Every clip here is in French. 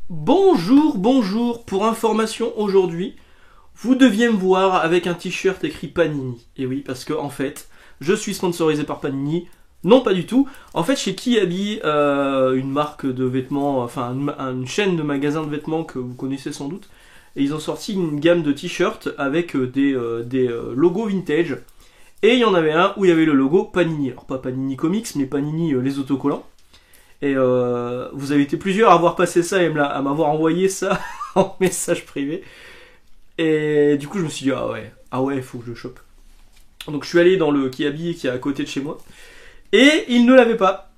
Bonjour, bonjour, pour information aujourd'hui, vous deviez me voir avec un t-shirt écrit Panini. Et oui, parce que en fait, je suis sponsorisé par Panini. Non, pas du tout. En fait, chez Kiabi, une marque de vêtements, enfin une chaîne de magasins de vêtements que vous connaissez sans doute, et ils ont sorti une gamme de t-shirts avec des logos vintage. Et il y en avait un où il y avait le logo Panini. Alors pas Panini Comics, mais Panini les autocollants. Et vous avez été plusieurs à avoir passé ça et à m'avoir envoyé ça en message privé. Et du coup, je me suis dit, ah ouais, il faut que je le chope. Donc je suis allé dans le Kiabi qui est à côté de chez moi. Et il ne l'avait pas.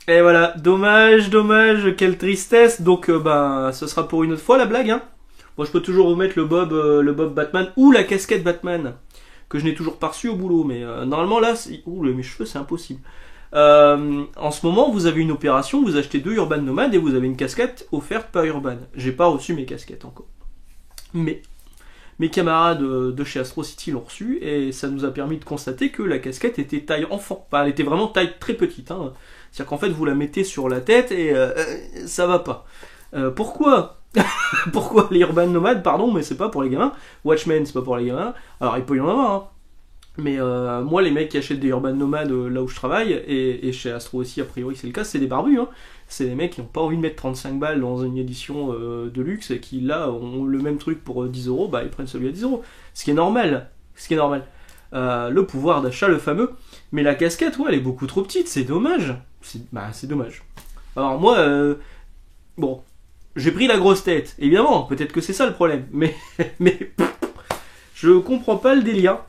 Et voilà, dommage, quelle tristesse. Donc ce sera pour une autre fois la blague. Hein. Moi je peux toujours remettre le Bob Batman ou la casquette Batman. Que je n'ai toujours pas reçu au boulot. Mais normalement là, mes cheveux c'est impossible. En ce moment, vous avez une opération, vous achetez 2 Urban Nomades et vous avez une casquette offerte par Urban. J'ai pas reçu mes casquettes encore. Mais mes camarades de chez Astro City l'ont reçu et ça nous a permis de constater que la casquette était taille enfant. Enfin, elle était vraiment taille très petite. Hein. C'est-à-dire qu'en fait, vous la mettez sur la tête et ça va pas. Pourquoi Pourquoi les Urban Nomades, pardon, mais c'est pas pour les gamins. Watchmen, c'est pas pour les gamins. Alors, il peut y en avoir, hein. Mais moi, les mecs qui achètent des Urban Nomades là où je travaille, et chez Astro aussi, a priori, c'est le cas, c'est des barbus. Hein. C'est des mecs qui n'ont pas envie de mettre 35 balles dans une édition de luxe et qui, là, ont le même truc pour 10 euros, bah ils prennent celui à 10 euros. Ce qui est normal. Le pouvoir d'achat, le fameux. Mais la casquette, ouais, elle est beaucoup trop petite, c'est dommage. C'est dommage. Alors, moi, bon, j'ai pris la grosse tête, évidemment, peut-être que c'est ça le problème, mais je comprends pas le délire.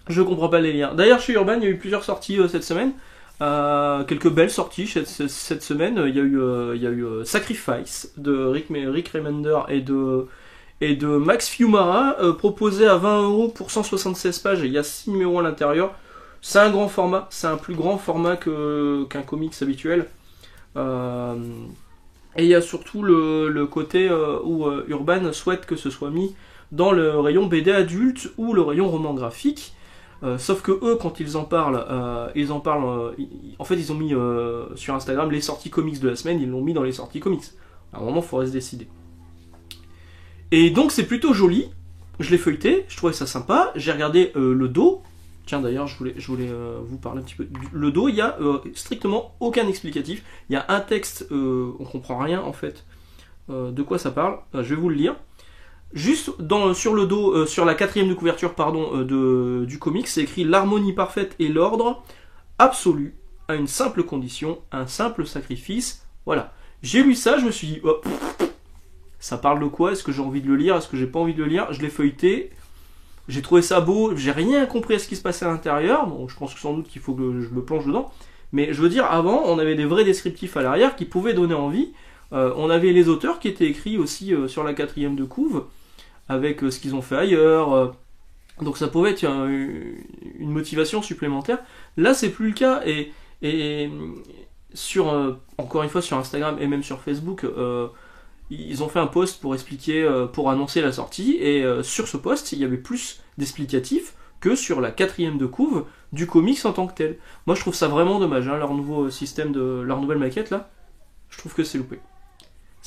D'ailleurs, chez Urban, il y a eu plusieurs sorties cette semaine. Quelques belles sorties cette semaine. Il y a eu Sacrifice de Rick Remender et de Max Fiumara, proposé à 20 € pour 176 pages. Et il y a 6 numéros à l'intérieur. C'est un grand format. C'est un plus grand format qu'un comics habituel. Et il y a surtout le côté où Urban souhaite que ce soit mis dans le rayon BD adulte ou le rayon roman graphique. Sauf que eux, quand ils en parlent, en fait, ils ont mis sur Instagram les sorties comics de la semaine, ils l'ont mis dans les sorties comics. À un moment, il faudrait se décider. Et donc, c'est plutôt joli. Je l'ai feuilleté, je trouvais ça sympa. J'ai regardé le dos. Tiens, d'ailleurs, je voulais vous parler un petit peu. Le dos, il y a strictement aucun explicatif. Il y a un texte, on comprend rien en fait. De quoi ça parle. Je vais vous le lire. Juste sur le dos, sur la 4ème de couverture du comics, c'est écrit l'harmonie parfaite et l'ordre absolu à une simple condition, un simple sacrifice. Voilà. J'ai lu ça, je me suis dit, oh, ça parle de quoi? Est-ce que j'ai envie de le lire? Est-ce que j'ai pas envie de le lire? Je l'ai feuilleté. J'ai trouvé ça beau. J'ai rien compris à ce qui se passait à l'intérieur. Bon, je pense que sans doute qu'il faut que je me plonge dedans. Mais je veux dire, avant, on avait des vrais descriptifs à l'arrière qui pouvaient donner envie. On avait les auteurs qui étaient écrits aussi sur la 4ème de couve, avec ce qu'ils ont fait ailleurs. Donc ça pouvait être une motivation supplémentaire. Là, c'est plus le cas. Et encore une fois, sur Instagram et même sur Facebook, ils ont fait un post pour expliquer, pour annoncer la sortie. Et sur ce post, il y avait plus d'explicatifs que sur la 4ème de couve du comics en tant que tel. Moi, je trouve ça vraiment dommage, hein, leur nouveau système, leur nouvelle maquette, là. Je trouve que c'est loupé.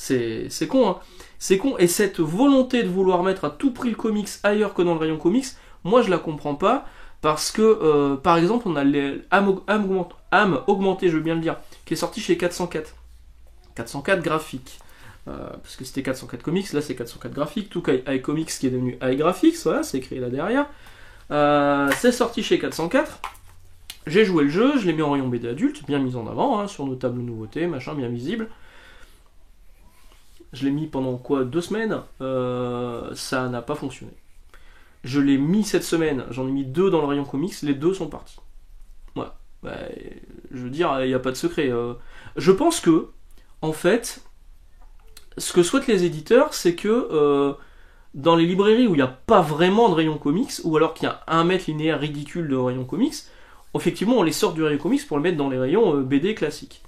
C'est con, hein. C'est con. Et cette volonté de vouloir mettre à tout prix le comics ailleurs que dans le rayon comics, moi je la comprends pas. Parce que, par exemple, on a âme augmentée, je veux bien le dire, qui est sorti chez 404. 404 graphique. Parce que c'était 404 comics, là c'est 404 graphique. Tout avec comics qui est devenu iGraphics, voilà, c'est écrit là derrière. C'est sorti chez 404. J'ai joué le jeu, je l'ai mis en rayon BD adulte, bien mis en avant, hein, sur nos tables nouveautés, machin, bien visible. Je l'ai mis pendant 2 semaines, ça n'a pas fonctionné. Je l'ai mis cette semaine, j'en ai mis 2 dans le rayon comics, les 2 sont partis. Voilà. Je veux dire, il n'y a pas de secret. Je pense que, en fait, ce que souhaitent les éditeurs, c'est que dans les librairies où il n'y a pas vraiment de rayon comics, ou alors qu'il y a 1 mètre linéaire ridicule de rayon comics, effectivement, on les sort du rayon comics pour le mettre dans les rayons BD classiques.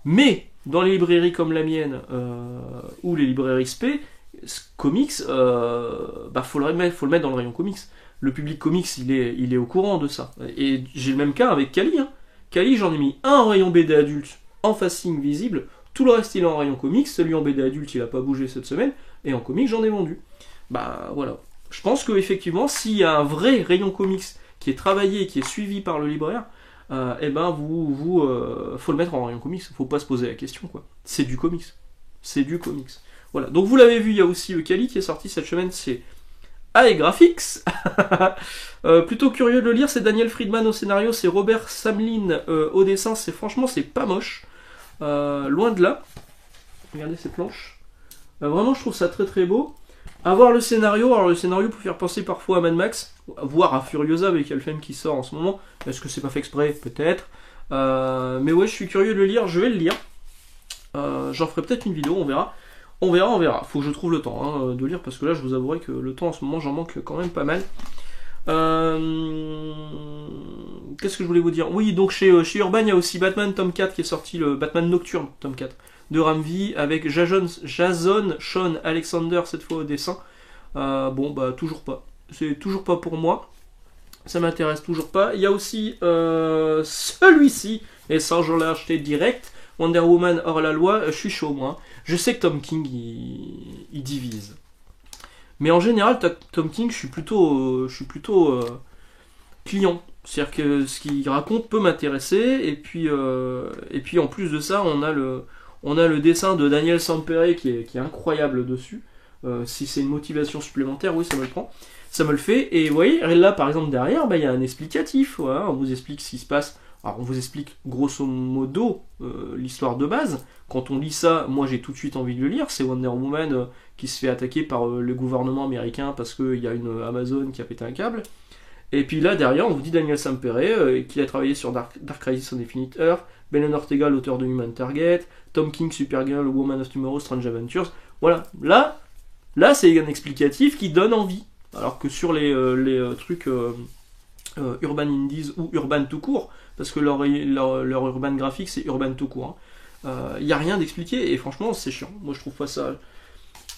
Mais dans les librairies comme la mienne ou les librairies SP, comics, faut le mettre dans le rayon comics. Le public comics, il est au courant de ça. Et j'ai le même cas avec Kali. Hein. Kali, j'en ai mis un en rayon BD adulte, en facing visible, Tout le reste il est en rayon comics, celui en BD adulte il a pas bougé cette semaine, et en comics j'en ai vendu. Bah voilà. Je pense qu'effectivement, s'il y a un vrai rayon comics qui est travaillé, qui est suivi par le libraire, eh ben faut le mettre en rayon comics, faut pas se poser la question quoi. C'est du comics. C'est du comics. Voilà. Donc vous l'avez vu, il y a aussi le Kali qui est sorti cette semaine, c'est AE Graphics. Plutôt curieux de le lire, c'est Daniel Friedman au scénario, c'est Robert Samlin au dessin, franchement c'est pas moche. Loin de là. Regardez ces planches. Vraiment je trouve ça très très beau. À voir le scénario, alors le scénario peut faire penser parfois à Mad Max, voire à Furiosa avec Alphen qui sort en ce moment. Est-ce que c'est pas fait exprès? Peut-être. Mais ouais, je suis curieux de le lire, je vais le lire. J'en ferai peut-être une vidéo, on verra. On verra. Faut que je trouve le temps de lire parce que là, je vous avouerai que le temps en ce moment, j'en manque quand même pas mal. Qu'est-ce que je voulais vous dire? Oui, donc chez Urban, il y a aussi Batman tome 4 qui est sorti, le Batman Nocturne tome 4 de Ramvi avec Jason Sean Alexander cette fois au dessin. Bon, bah toujours pas. C'est toujours pas pour moi. Ça m'intéresse toujours pas. Il y a aussi celui-ci, et ça je l'ai acheté direct, Wonder Woman hors la loi. Je suis chaud moi. Je sais que Tom King il divise. Mais en général, Tom King, je suis plutôt client. C'est-à-dire que ce qu'il raconte peut m'intéresser. Et puis en plus de ça, on a le dessin de Daniel Sampere qui est incroyable dessus. Si c'est une motivation supplémentaire, oui, ça me le prend. Ça me le fait. Et vous voyez, là, par exemple, derrière, il y a un explicatif. Voilà, on vous explique ce qui se passe. Alors, on vous explique grosso modo l'histoire de base. Quand on lit ça, moi, j'ai tout de suite envie de le lire. C'est Wonder Woman qui se fait attaquer par le gouvernement américain parce qu'il y a une Amazon qui a pété un câble. Et puis là, derrière, on vous dit Daniel Sampere, qui a travaillé sur Dark Crisis on Infinite Earth, Belen Ortega, l'auteur de Human Target, Tom King, Supergirl, Woman of Tomorrow, Strange Adventures. Voilà, là c'est un explicatif qui donne envie. Alors que sur les trucs Urban Indies ou Urban tout court, parce que leur Urban graphique c'est Urban tout court, il n'y a rien d'expliqué et franchement c'est chiant. Moi je trouve pas ça...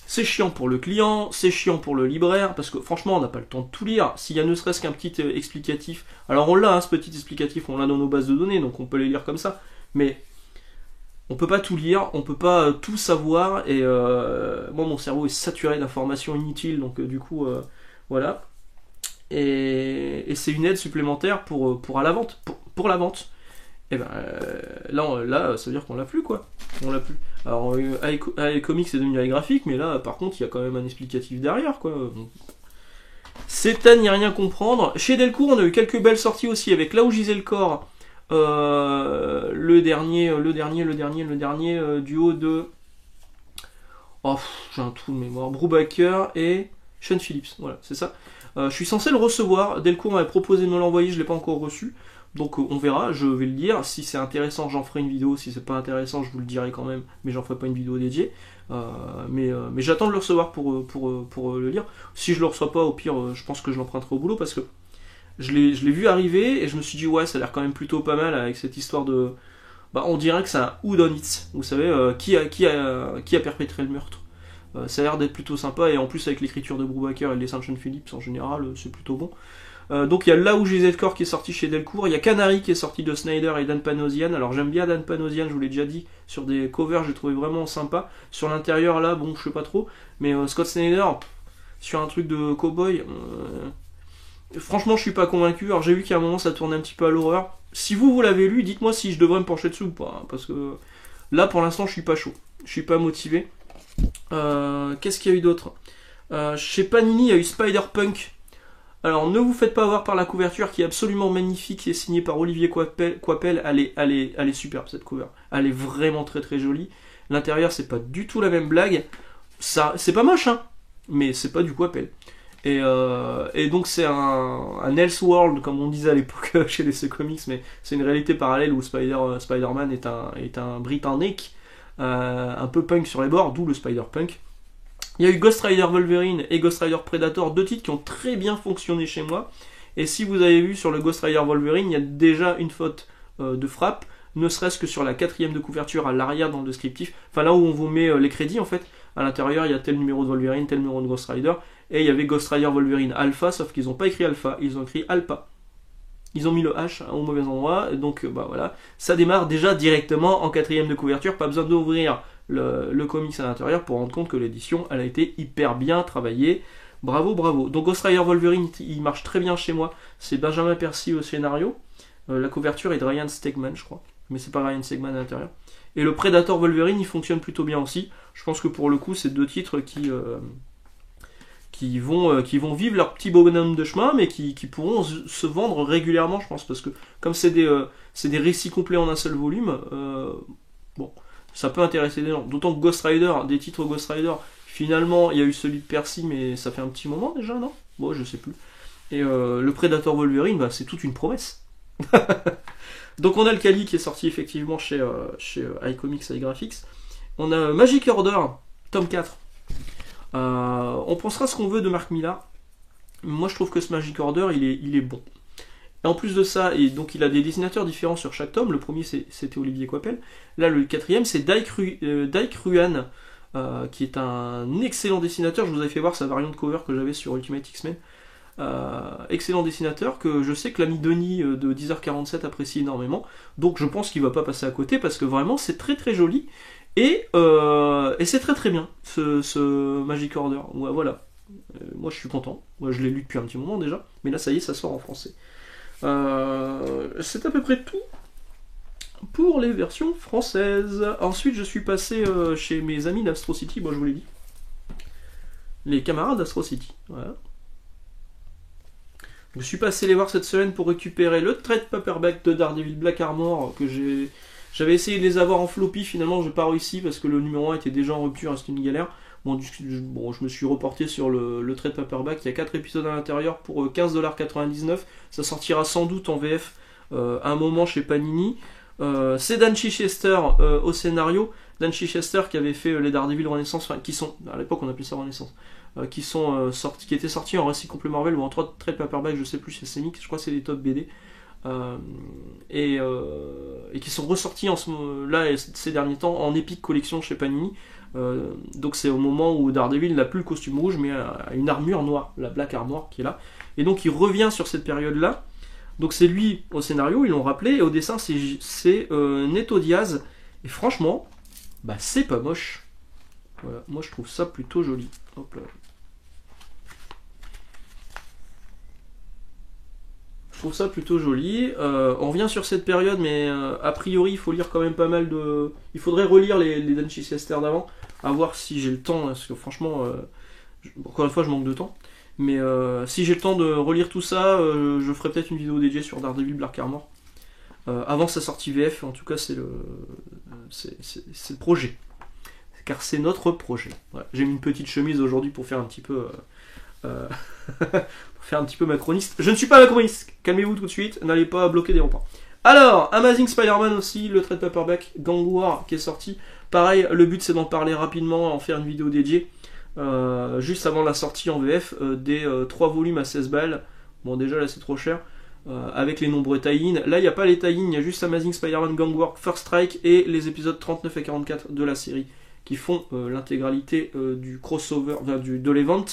C'est chiant pour le client, c'est chiant pour le libraire, parce que franchement on n'a pas le temps de tout lire. S'il y a ne serait-ce qu'un petit explicatif, alors on l'a, ce petit explicatif, on l'a dans nos bases de données, donc on peut les lire comme ça, mais on peut pas tout lire, on peut pas tout savoir, et moi mon cerveau est saturé d'informations inutiles, donc du coup, voilà. Et c'est une aide supplémentaire pour à la vente, pour la vente. Et ben là, ça veut dire qu'on l'a plus quoi. On l'a plus. Alors avec comics c'est devenu avec graphique, mais là par contre il y a quand même un explicatif derrière quoi. C'est à n'y rien comprendre. Chez Delcourt on a eu quelques belles sorties aussi avec Là où gisait le corps. Le dernier duo de... Oh, j'ai un trou de mémoire. Brubaker et Sean Phillips. Voilà, c'est ça. Je suis censé le recevoir. Delcourt m'avait proposé de me l'envoyer, je l'ai pas encore reçu. Donc on verra, je vais le lire. Si c'est intéressant, j'en ferai une vidéo. Si c'est pas intéressant, je vous le dirai quand même. Mais j'en ferai pas une vidéo dédiée. Mais j'attends de le recevoir pour le lire. Si je le reçois pas, au pire, je pense que je l'emprunterai au boulot parce que je l'ai vu arriver et je me suis dit ouais, ça a l'air quand même plutôt pas mal avec cette histoire de... Bah on dirait que c'est un who done it. Vous savez, qui a perpétré le meurtre. Ça a l'air d'être plutôt sympa et en plus avec l'écriture de Brubaker et le dessin de Sean Phillips en général, c'est plutôt bon. Donc il y a Là où gisait le corps qui est sorti chez Delcourt, il y a Canary qui est sorti de Snyder et Dan Panosian. Alors j'aime bien Dan Panosian, je vous l'ai déjà dit, sur des covers j'ai trouvé vraiment sympa. Sur l'intérieur là, bon je sais pas trop, mais Scott Snyder, sur un truc de cowboy, franchement je suis pas convaincu. Alors j'ai vu qu'à un moment ça tournait un petit peu à l'horreur. Si vous l'avez lu, dites-moi si je devrais me pencher dessus ou pas, hein, parce que là pour l'instant je suis pas chaud, je suis pas motivé. Qu'est-ce qu'il y a eu d'autre? Chez Panini il y a eu Spider-Punk. Alors ne vous faites pas avoir par la couverture qui est absolument magnifique, qui est signée par Olivier Coipel. Elle est superbe cette cover. Elle est vraiment très très jolie. L'intérieur c'est pas du tout la même blague. Ça, c'est pas moche hein, mais c'est pas du Coipel. Et donc c'est un Elseworld comme on disait à l'époque chez DC Comics, mais c'est une réalité parallèle où Spider-Man est un Britannique, un peu punk sur les bords, d'où le Spider-Punk. Il y a eu Ghost Rider Wolverine et Ghost Rider Predator, deux titres qui ont très bien fonctionné chez moi. Et si vous avez vu sur le Ghost Rider Wolverine, il y a déjà une faute de frappe, ne serait-ce que sur la 4ème de couverture à l'arrière dans le descriptif. Enfin là où on vous met les crédits en fait. À l'intérieur, il y a tel numéro de Wolverine, tel numéro de Ghost Rider. Et il y avait Ghost Rider Wolverine Alpha, sauf qu'ils n'ont pas écrit Alpha, ils ont écrit Alpha. Ils ont mis le H au mauvais endroit, donc bah voilà, ça démarre déjà directement en 4ème de couverture, pas besoin d'ouvrir le comics à l'intérieur pour rendre compte que l'édition, elle a été hyper bien travaillée. Bravo, bravo. Donc Ghost Rider Wolverine, il marche très bien chez moi, c'est Benjamin Percy au scénario, la couverture est de Ryan Stegman, je crois, mais c'est pas Ryan Stegman à l'intérieur. Et le Predator Wolverine, il fonctionne plutôt bien aussi, je pense que pour le coup, c'est deux titres qui vont vivre leur petit bonhomme de chemin, mais qui pourront se vendre régulièrement, je pense, parce que comme c'est des récits complets en un seul volume, bon, ça peut intéresser des gens. D'autant que Ghost Rider, des titres Ghost Rider, finalement, il y a eu celui de Percy, mais ça fait un petit moment déjà, non? Bon, je sais plus. Et le Predator Wolverine, bah, c'est toute une promesse. Donc on a le Kali qui est sorti effectivement chez iComics, iGraphics. On a Magic Order, tome 4. On pensera ce qu'on veut de Mark Millar. Moi je trouve que ce Magic Order il est bon. Et en plus de ça, et donc il a des dessinateurs différents sur chaque tome. Le premier c'était Olivier Coipel. Là le quatrième c'est Dike Ruan, qui est un excellent dessinateur. Je vous avais fait voir sa variante cover que j'avais sur Ultimate X-Men. Excellent dessinateur que je sais que l'ami Denis de 10h47 apprécie énormément. Donc je pense qu'il va pas passer à côté parce que vraiment c'est très très joli. Et c'est très très bien ce Magic Order. Ouais, voilà. Moi je suis content. Moi je l'ai lu depuis un petit moment déjà. Mais là ça y est, ça sort en français. C'est à peu près tout pour les versions françaises. Ensuite je suis passé chez mes amis d'Astro City. Moi je vous l'ai dit. Les camarades d'Astro City. Voilà. Je suis passé les voir cette semaine pour récupérer le trade paperback de Daredevil Black Armor que j'avais essayé de les avoir en floppy, finalement j'ai pas réussi parce que le numéro 1 était déjà en rupture, c'était une galère. Bon, je me suis reporté sur le trade paperback, il y a 4 épisodes à l'intérieur pour 15,99$, ça sortira sans doute en VF à un moment chez Panini. C'est Dan Chichester au scénario, Dan Chichester qui avait fait les Daredevil Renaissance, enfin qui sont, à l'époque on appelait ça Renaissance, qui étaient sortis en récit complet Marvel ou en 3 trade paperback, je sais plus, chez Semix, je crois que c'est des top BD. Et qui sont ressortis là ces derniers temps en Epic Collection chez Panini. Donc c'est au moment où Daredevil n'a plus le costume rouge mais a une armure noire, la Black Armor qui est là. Et donc il revient sur cette période-là. Donc c'est lui au scénario, ils l'ont rappelé, et au dessin c'est Neto Diaz. Et franchement, bah c'est pas moche. Voilà, moi je trouve ça plutôt joli. Hop là. Je trouve ça plutôt joli. On revient sur cette période, mais a priori il faut lire quand même pas mal de... Il faudrait relire les Dan Chichester d'avant, à voir si j'ai le temps, parce que franchement, encore une fois je manque de temps. Mais si j'ai le temps de relire tout ça, je ferai peut-être une vidéo dédiée sur Daredevil Black Armor. Avant sa sortie VF, en tout cas c'est le projet. Car c'est notre projet. Voilà. J'ai mis une petite chemise aujourd'hui pour faire un petit peu... pour faire un petit peu macroniste. Je ne suis pas macroniste, calmez-vous tout de suite, n'allez pas bloquer des repas. Alors, Amazing Spider-Man aussi, le trade paperback Gang War qui est sorti. Pareil, le but c'est d'en parler rapidement, en faire une vidéo dédiée. Juste avant la sortie en VF, des 3 volumes à 16 balles. Bon déjà là c'est trop cher. Avec les nombreux tie-in. Là il n'y a pas les tie-in, il y a juste Amazing Spider-Man Gang War First Strike et les épisodes 39 et 44 de la série qui font l'intégralité du crossover, de l'event,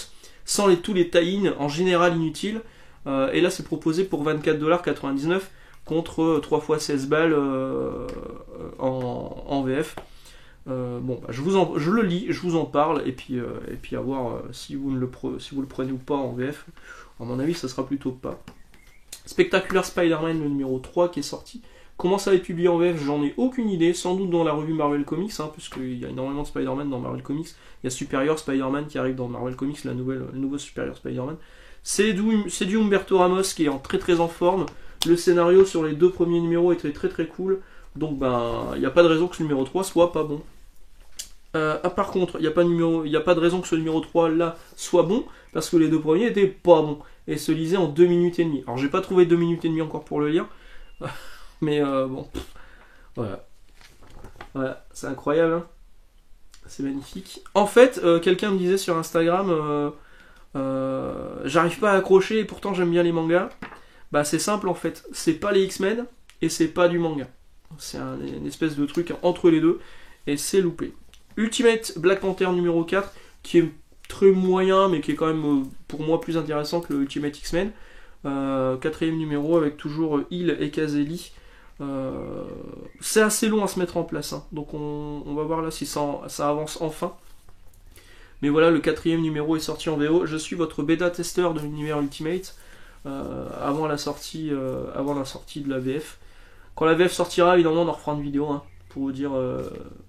sans tous les tie-in en général inutiles. Et là c'est proposé pour 24,99$ contre 3 fois 16 balles en VF. Bon, bah, je le lis, je vous en parle, et puis à voir si vous le prenez ou pas en VF. À mon avis, ça sera plutôt pas. Spectacular Spider-Man, le numéro 3 qui est sorti. Comment ça va être publié en VF, j'en ai aucune idée. Sans doute dans la revue Marvel Comics, puisqu'il y a énormément de Spider-Man dans Marvel Comics. Il y a Superior Spider-Man qui arrive dans Marvel Comics, le nouveau Superior Spider-Man. C'est du Humberto Ramos qui est très en forme. Le scénario sur les 2 premiers numéros était très cool. Donc il n'y a pas de raison que ce numéro 3 soit pas bon. Par contre, il n'y a pas de raison que ce numéro 3 là soit bon, parce que les 2 premiers étaient pas bons, et se lisaient en 2 minutes et demie. Alors j'ai pas trouvé 2 minutes et demie encore pour le lire, mais bon, voilà. Voilà, c'est incroyable, hein, c'est magnifique. En fait, quelqu'un me disait sur Instagram, j'arrive pas à accrocher et pourtant j'aime bien les mangas. Bah c'est simple en fait, c'est pas les X-Men et c'est pas du manga. C'est une espèce de truc entre les deux, et c'est loupé. Ultimate Black Panther numéro 4, qui est très moyen, mais qui est quand même pour moi plus intéressant que le Ultimate X-Men. Quatrième numéro avec toujours Hill et Caselli. C'est assez long à se mettre en place, hein. Donc on va voir là si ça avance enfin. Mais voilà, le quatrième numéro est sorti en VO. Je suis votre bêta-testeur de l'univers Ultimate avant la sortie de la VF. Quand la VF sortira, évidemment, on en refera une vidéo, hein, pour vous dire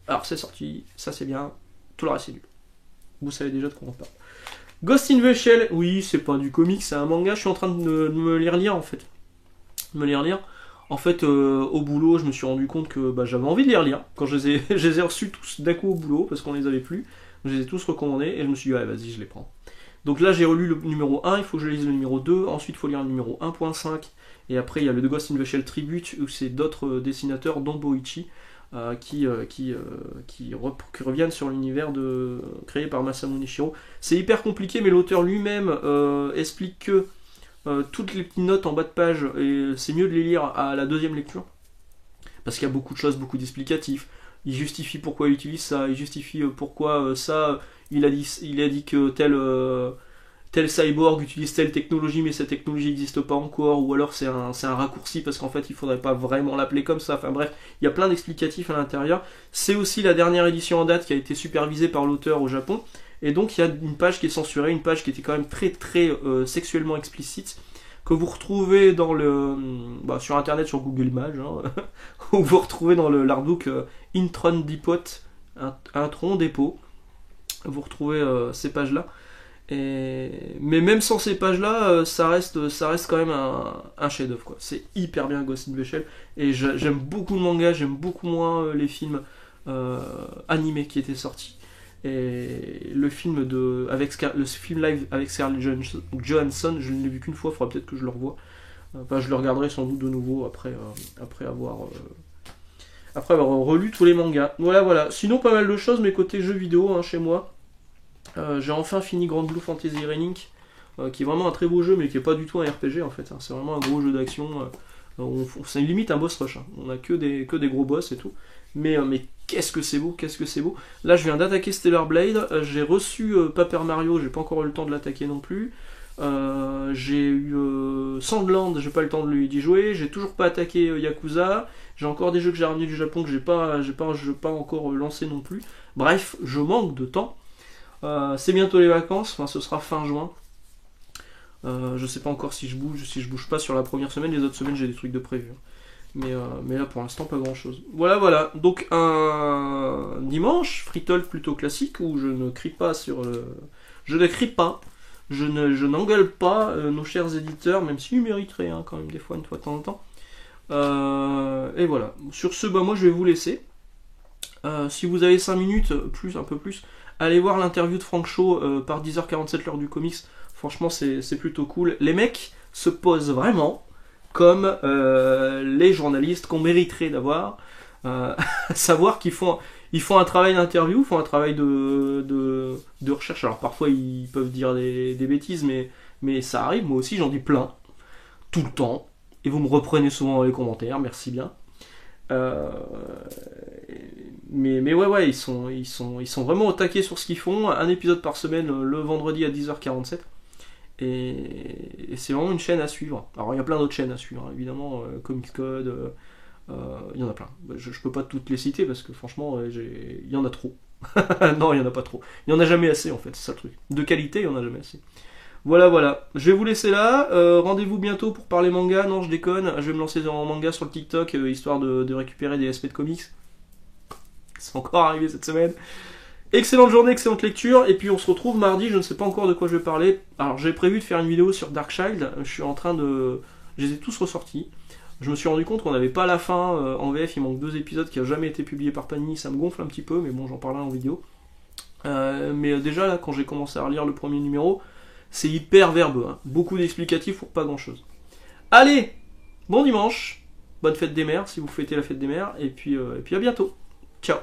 alors c'est sorti, ça c'est bien, tout le reste c'est nul. Vous savez déjà de quoi on parle. Ghost in the Shell, oui, c'est pas du comic, c'est un manga. Je suis en train de me les relire en fait. En fait, au boulot, je me suis rendu compte que j'avais envie de les relire. Quand je les ai reçus tous d'un coup au boulot, parce qu'on les avait plus, je les ai tous recommandés, et je me suis dit, ouais, vas-y, je les prends. Donc là, j'ai relu le numéro 1, il faut que je lise le numéro 2, ensuite il faut lire le numéro 1.5, et après il y a le Ghost in the Shell Tribute, où c'est d'autres dessinateurs, dont Boichi, qui reviennent sur l'univers créé par Masamune Shirow. C'est hyper compliqué, mais l'auteur lui-même explique que toutes les petites notes en bas de page, et c'est mieux de les lire à la deuxième lecture, parce qu'il y a beaucoup de choses, beaucoup d'explicatifs. Il justifie pourquoi il utilise ça, il justifie pourquoi ça, il a dit que tel cyborg utilise telle technologie, mais cette technologie n'existe pas encore, ou alors c'est un raccourci parce qu'en fait il faudrait pas vraiment l'appeler comme ça. Enfin bref, il y a plein d'explicatifs à l'intérieur. C'est aussi la dernière édition en date qui a été supervisée par l'auteur au Japon, et donc il y a une page qui est censurée, une page qui était quand même très très sexuellement explicite, que vous retrouvez dans sur internet, sur Google Images, hein, où vous retrouvez dans l'artbook Intron Depot, un tronc dépôt. Vous retrouvez ces pages là. Mais même sans ces pages là, ça reste quand même un chef-d'œuvre, quoi. C'est hyper bien Ghost in the Shell, et j'aime beaucoup le manga, j'aime beaucoup moins les films animés qui étaient sortis. Et le film live avec Scarlett Johansson, je ne l'ai vu qu'une fois, il faudra peut-être que je le revoie. Enfin, je le regarderai sans doute de nouveau après avoir relu tous les mangas. Voilà. Sinon, pas mal de choses, mais côté jeux vidéo, hein, chez moi, j'ai enfin fini Grand Blue Fantasy Relink, qui est vraiment un très beau jeu, mais qui est pas du tout un RPG en fait, hein. C'est vraiment un gros jeu d'action. C'est limite un boss rush, hein. On a que des gros boss et tout. Mais qu'est-ce que c'est beau. Là, je viens d'attaquer Stellar Blade. J'ai reçu Paper Mario, j'ai pas encore eu le temps de l'attaquer non plus. J'ai eu Sandland, j'ai pas eu le temps d'y jouer. J'ai toujours pas attaqué Yakuza. J'ai encore des jeux que j'ai ramenés du Japon que j'ai pas encore lancé non plus. Bref, je manque de temps. C'est bientôt les vacances, enfin ce sera fin juin. Je sais pas encore si je bouge pas sur la première semaine. Les autres semaines j'ai des trucs de prévu. Mais là pour l'instant pas grand chose. Voilà. Donc un dimanche, free talk plutôt classique, où je ne crie pas je n'engueule pas nos chers éditeurs, même s'ils mériteraient, hein, quand même des fois, une fois de temps en temps. Et voilà. Sur ce, moi je vais vous laisser. Si vous avez 5 minutes, un peu plus, allez voir l'interview de Frank Shaw par 10h47 l'heure du comics. Franchement c'est plutôt cool. Les mecs se posent vraiment comme les journalistes qu'on mériterait d'avoir, savoir qu'ils font un travail d'interview, font un travail de recherche. Alors parfois ils peuvent dire des bêtises, mais ça arrive. Moi aussi j'en dis plein, tout le temps, et vous me reprenez souvent dans les commentaires, merci bien. Mais ouais, ils sont vraiment au taquet sur ce qu'ils font. Un épisode par semaine le vendredi à 10h47. Et c'est vraiment une chaîne à suivre. Alors il y a plein d'autres chaînes à suivre, hein, évidemment, Comics Code, il y en a plein. Je peux pas toutes les citer parce que franchement, il y en a trop. Non, il y en a pas trop. Il y en a jamais assez en fait, c'est ça le truc. De qualité, il y en a jamais assez. Voilà. Je vais vous laisser là. Rendez-vous bientôt pour parler manga. Non, je déconne. Je vais me lancer en manga sur le TikTok, histoire de récupérer des SP de comics. C'est encore arrivé cette semaine. Excellente journée, excellente lecture, et puis on se retrouve mardi, je ne sais pas encore de quoi je vais parler. Alors j'ai prévu de faire une vidéo sur Darkchild, je les ai tous ressortis. Je me suis rendu compte qu'on n'avait pas la fin en VF, il manque 2 épisodes qui n'ont jamais été publiés par Panini, ça me gonfle un petit peu, mais bon, j'en parlerai en vidéo. Mais déjà là, quand j'ai commencé à relire le premier numéro, c'est hyper verbeux, hein. Beaucoup d'explicatifs pour pas grand chose. Allez, bon dimanche, bonne fête des mères si vous fêtez la fête des mères, et puis à bientôt. Ciao.